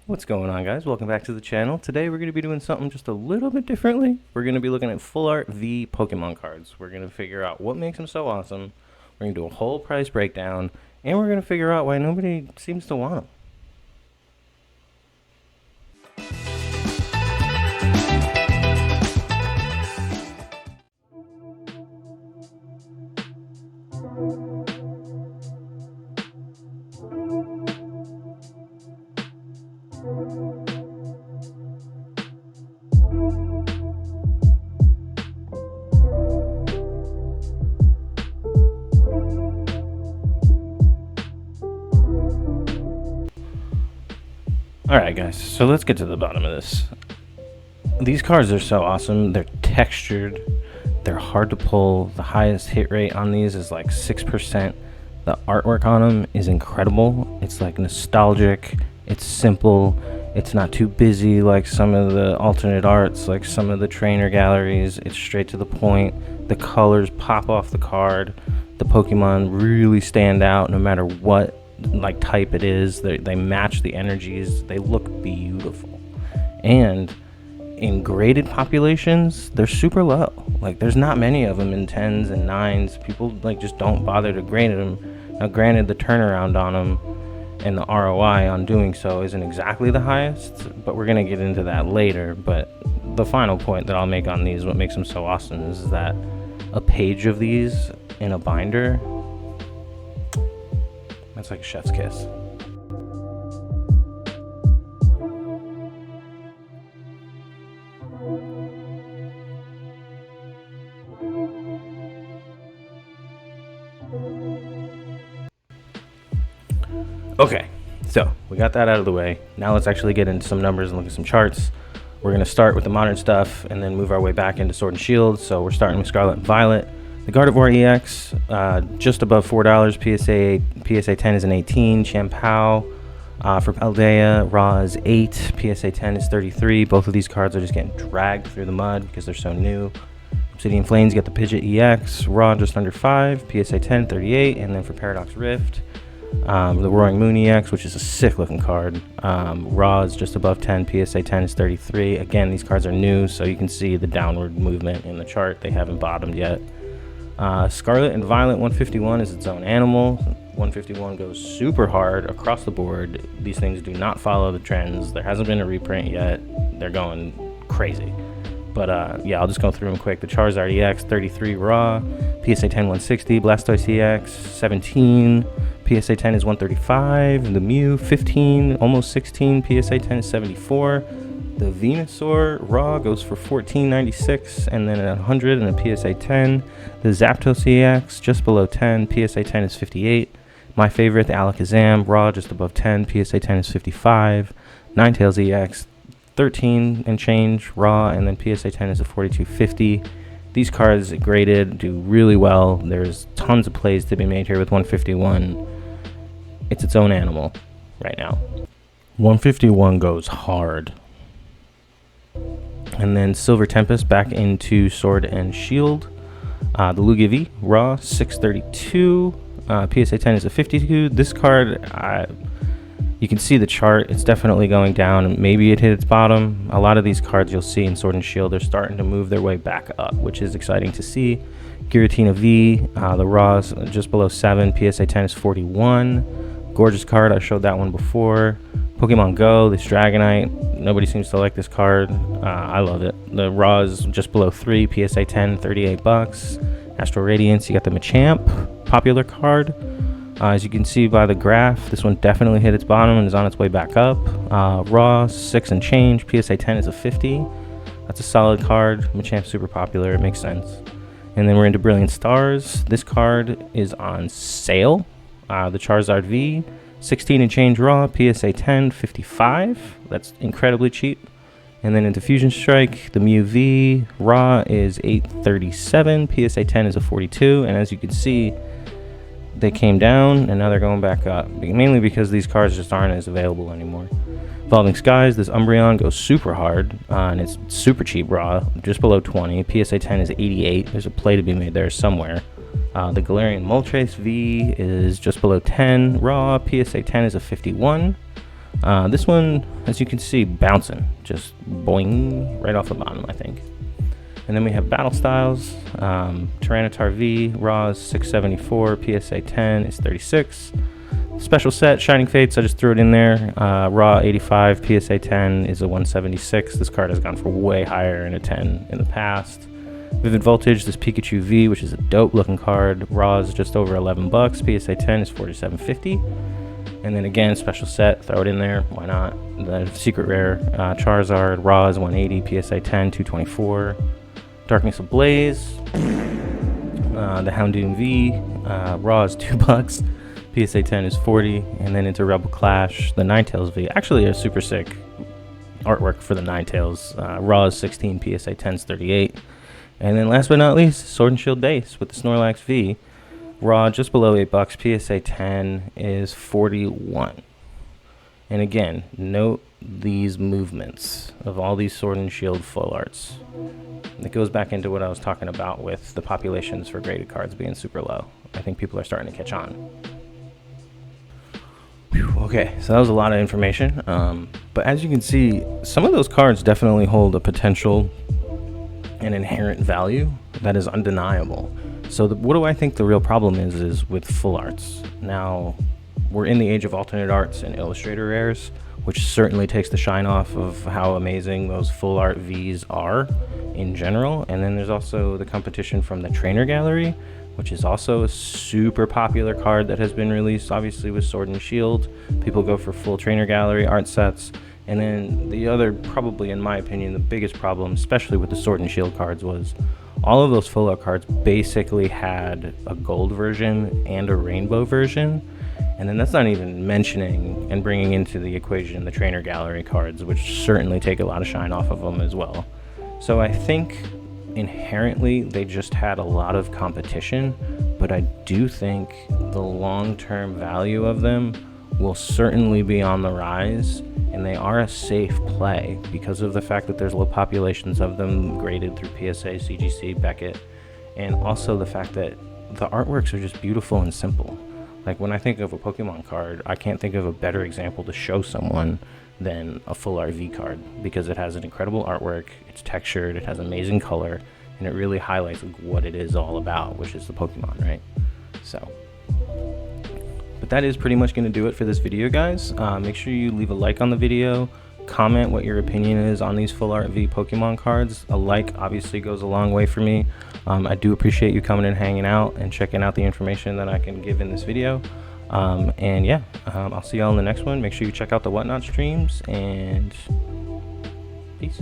What's going on, guys? Welcome back to the channel. Today we're going to be doing something just a little bit differently. We're going to be looking at Full Art V Pokemon cards. We're going to figure out what makes them so awesome. We're going to do a whole price breakdown, and we're going to figure out why nobody seems to want them. Alright guys, so let's get to the bottom of this. These cards are so awesome. They're textured, they're hard to pull. The highest hit rate on these is like 6%. The artwork on them is incredible. It's like nostalgic, it's simple, it's not too busy like some of the alternate arts, like some of the trainer galleries. It's straight to the point. The colors pop off the card. The Pokemon really stand out no matter what like type it is. They match the energies. They look beautiful, and in graded populations they're super low. Like there's not many of them in 10s and 9s. People like just don't bother to grade them. Now granted, the turnaround on them and the ROI on doing so isn't exactly the highest, but we're gonna get into that later. But the final point that I'll make on these, what makes them so awesome, is that a page of these in a binder, that's like a chef's kiss. Okay, so we got that out of the way. Now let's actually get into some numbers and look at some charts. We're going to start with the modern stuff and then move our way back into Sword and Shield. So we're starting with Scarlet and Violet. The Gardevoir EX, just above $4. PSA 10 is an 18. Champao for Paldea, Raw is 8. PSA 10 is 33. Both of these cards are just getting dragged through the mud because they're so new. Obsidian Flames get the Pidgeot EX, Raw just under 5. PSA 10, 38. And then for Paradox Rift, the Roaring Moon EX, which is a sick looking card. Raw is just above 10. PSA 10 is 33. Again, these cards are new, so you can see the downward movement in the chart. They haven't bottomed yet. Scarlet and Violet 151 is its own animal. 151 goes super hard across the board. These things do not follow the trends. There hasn't been a reprint yet. They're going crazy. But yeah, I'll just go through them quick. The Charizard EX 33 Raw, PSA 10 160. Blastoise EX 17. PSA 10 is 135. The Mew 15, almost 16. PSA 10 is 74. The Venusaur Raw goes for $14.96, and then at 100 and a PSA 10. The Zapdos EX just below 10. PSA 10 is 58. My favorite, the Alakazam Raw just above 10. PSA 10 is 55. Ninetales EX 13 and change Raw, and then PSA 10 is a 42.50. These cards graded do really well. There's tons of plays to be made here with 151. It's its own animal right now. 151 goes hard. And then Silver Tempest back into Sword and Shield. The Lugia V Raw 632. PSA 10 is a 52. This card, you can see the chart. It's definitely going down. Maybe it hit its bottom. A lot of these cards you'll see in Sword and Shield are starting to move their way back up, which is exciting to see. Giratina V, the Raws just below 7. PSA 10 is 41. Gorgeous card. I showed that one before. Pokemon Go, this Dragonite. Nobody seems to like this card. I love it. The Raw is just below 3. PSA 10, $38. Astral Radiance, you got the Machamp, popular card. As you can see by the graph, this one definitely hit its bottom and is on its way back up. Raw, 6 and change. PSA 10 is a 50. That's a solid card. Machamp's super popular. It makes sense. And then we're into Brilliant Stars. This card is on sale. The Charizard V, 16 and change Raw, PSA 10, 55. That's incredibly cheap. And then into Fusion Strike, the Mew V Raw is 837. PSA 10 is a 42. And as you can see, they came down and now they're going back up. Mainly because these cards just aren't as available anymore. Evolving Skies, this Umbreon goes super hard. And it's super cheap Raw, just below 20. PSA 10 is 88. There's a play to be made there somewhere. The Galarian Moltres V is just below 10 Raw. PSA 10 is a 51. This one, as you can see, bouncing, just boing, right off the bottom, I think. And then we have Battle Styles, Tyranitar V, raw is 674, PSA 10 is 36. Special set, Shining Fates, I just threw it in there. Raw 85, PSA 10 is a 176. This card has gone for way higher in a 10 in the past. Vivid Voltage, this Pikachu V, which is a dope looking card. Raw is just over 11 bucks. PSA 10 is 47.50. And then again, special set, throw it in there. Why not? The secret rare Charizard, Raw is 180. PSA 10, 224. Darkness Ablaze, the Houndoom V, Raw is 2 bucks. PSA 10 is 40. And then into Rebel Clash, the Ninetales V. Actually, a super sick artwork for the Ninetales. Raw is 16. PSA 10 is 38. And then last but not least, Sword and Shield base with the Snorlax V. Raw just below 8 bucks. PSA 10 is 41. And again, note these movements of all these Sword and Shield full arts. It goes back into what I was talking about with the populations for graded cards being super low. I think people are starting to catch on. Whew, okay, so that was a lot of information. But as you can see, some of those cards definitely hold a potential and inherent value that is undeniable. So what do I think the real problem is with full arts? Now, we're in the age of alternate arts and illustrator rares, which certainly takes the shine off of how amazing those full art Vs are in general. And then there's also the competition from the Trainer Gallery, which is also a super popular card that has been released, obviously with Sword and Shield. People go for full Trainer Gallery art sets. And then the other, probably in my opinion, the biggest problem, especially with the Sword and Shield cards, was all of those full art cards basically had a gold version and a rainbow version. And then that's not even mentioning and bringing into the equation the Trainer Gallery cards, which certainly take a lot of shine off of them as well. So I think inherently they just had a lot of competition, but I do think the long-term value of them will certainly be on the rise, and they are a safe play because of the fact that there's low populations of them graded through PSA, CGC, Beckett, and also the fact that the artworks are just beautiful and simple. Like when I think of a Pokemon card, I can't think of a better example to show someone than a full RV card, because it has an incredible artwork, it's textured, it has amazing color, and it really highlights what it is all about, which is the Pokemon, right? So, but that is pretty much going to do it for this video, guys. Make sure you leave a like on the video, comment what your opinion is on these full art V Pokemon cards. A like obviously goes a long way for me. I do appreciate you coming and hanging out and checking out the information that I can give in this video. And yeah, I'll see y'all in the next one. Make sure you check out the Whatnot streams, and peace.